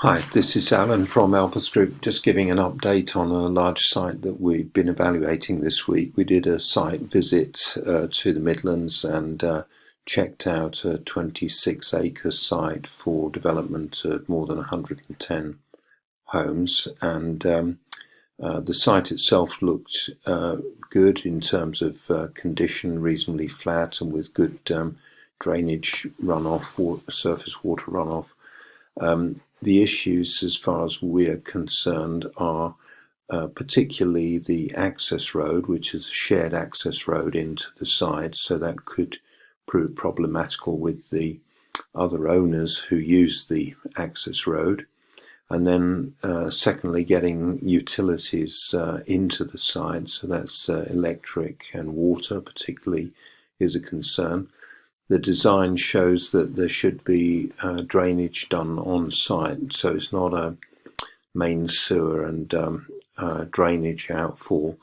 Hi, this is Alan from Alpus Group, just giving an update on a large site that we've been evaluating this week. We did a site visit to the Midlands and checked out a 26-acre site for development of more than 110 homes. And the site itself looked good in terms of condition, reasonably flat and with good drainage runoff, surface water runoff. The issues, as far as we're concerned, are particularly the access road, which is a shared access road into the site, so that could prove problematical with the other owners who use the access road. And then secondly, getting utilities into the site, so that's electric and water particularly is a concern. The design shows that there should be drainage done on site, so it's not a main sewer and drainage outfall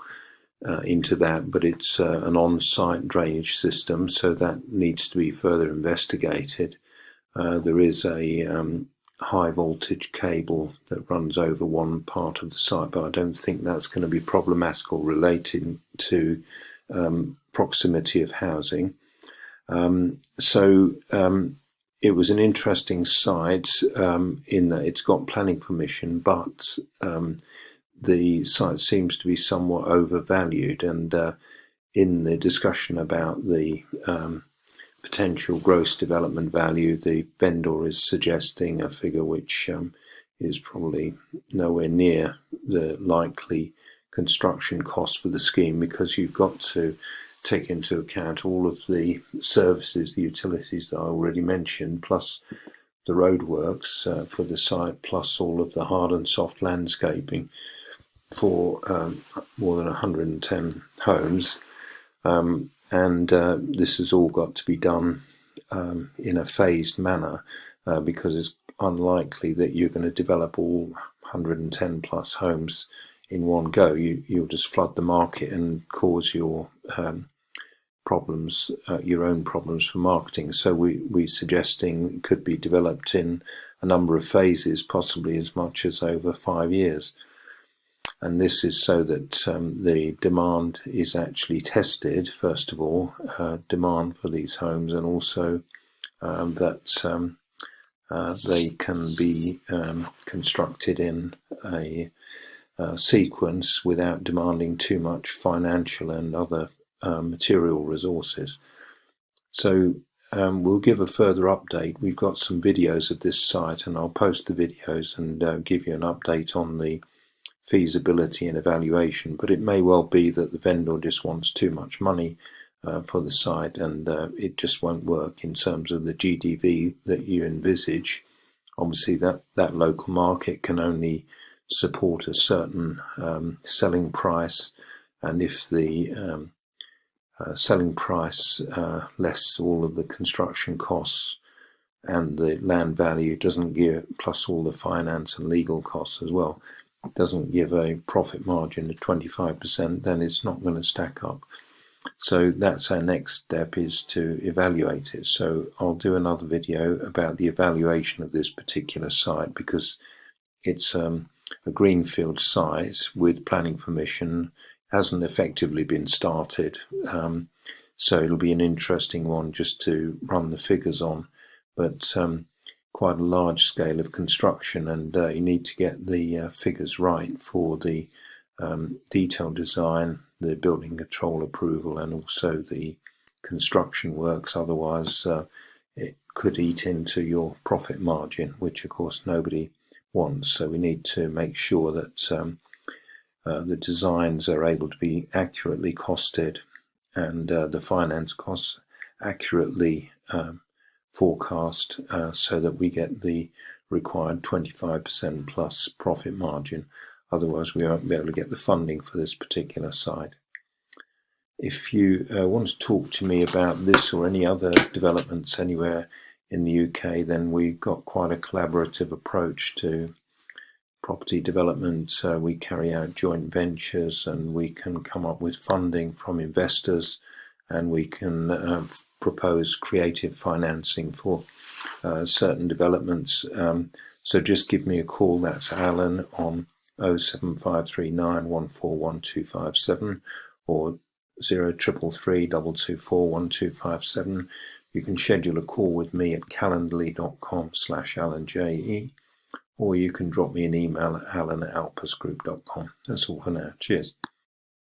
into that, but it's an on-site drainage system, so that needs to be further investigated. There is a high voltage cable that runs over one part of the site, but I don't think that's going to be problematical relating to proximity of housing. It was an interesting site in that it's got planning permission, but the site seems to be somewhat overvalued, and in the discussion about the potential gross development value, the vendor is suggesting a figure which is probably nowhere near the likely construction cost for the scheme, because you've got to take into account all of the services, the utilities that I already mentioned, plus the roadworks for the site, plus all of the hard and soft landscaping for more than 110 homes. This has all got to be done in a phased manner because it's unlikely that you're going to develop all 110 plus homes in one go. You'll just flood the market and cause your problems, your own problems for marketing. So we're suggesting it could be developed in a number of phases, possibly as much as over 5 years. And this is so that the demand is actually tested, first of all, demand for these homes, and also that they can be constructed in a sequence without demanding too much financial and other material resources. So we'll give a further update. We've got some videos of this site, and I'll post the videos and give you an update on the feasibility and evaluation. But it may well be that the vendor just wants too much money for the site, and it just won't work in terms of the GDV that you envisage. Obviously that local market can only support a certain selling price, and if the selling price less all of the construction costs and the land value doesn't give, plus all the finance and legal costs as well, doesn't give a profit margin of 25%, then it's not going to stack up. So that's our next step, is to evaluate it. So I'll do another video about the evaluation of this particular site, because it's a greenfield site with planning permission, hasn't effectively been started, so it'll be an interesting one just to run the figures on, but quite a large scale of construction, and you need to get the figures right for the detailed design, the building control approval, and also the construction works. Otherwise it could eat into your profit margin, which of course nobody wants. So we need to make sure that the designs are able to be accurately costed, and the finance costs accurately forecast, so that we get the required 25% plus profit margin. Otherwise we won't be able to get the funding for this particular site. If you want to talk to me about this or any other developments anywhere in the UK, then we've got quite a collaborative approach to property development. We carry out joint ventures, and we can come up with funding from investors, and we can propose creative financing for certain developments. So just give me a call. That's Alan on 07539 141 or 0333 224 1257. You can schedule a call with me at calendly.com/AlanJE, or you can drop me an email at alan@alpusgroup.com. That's all for now. Cheers.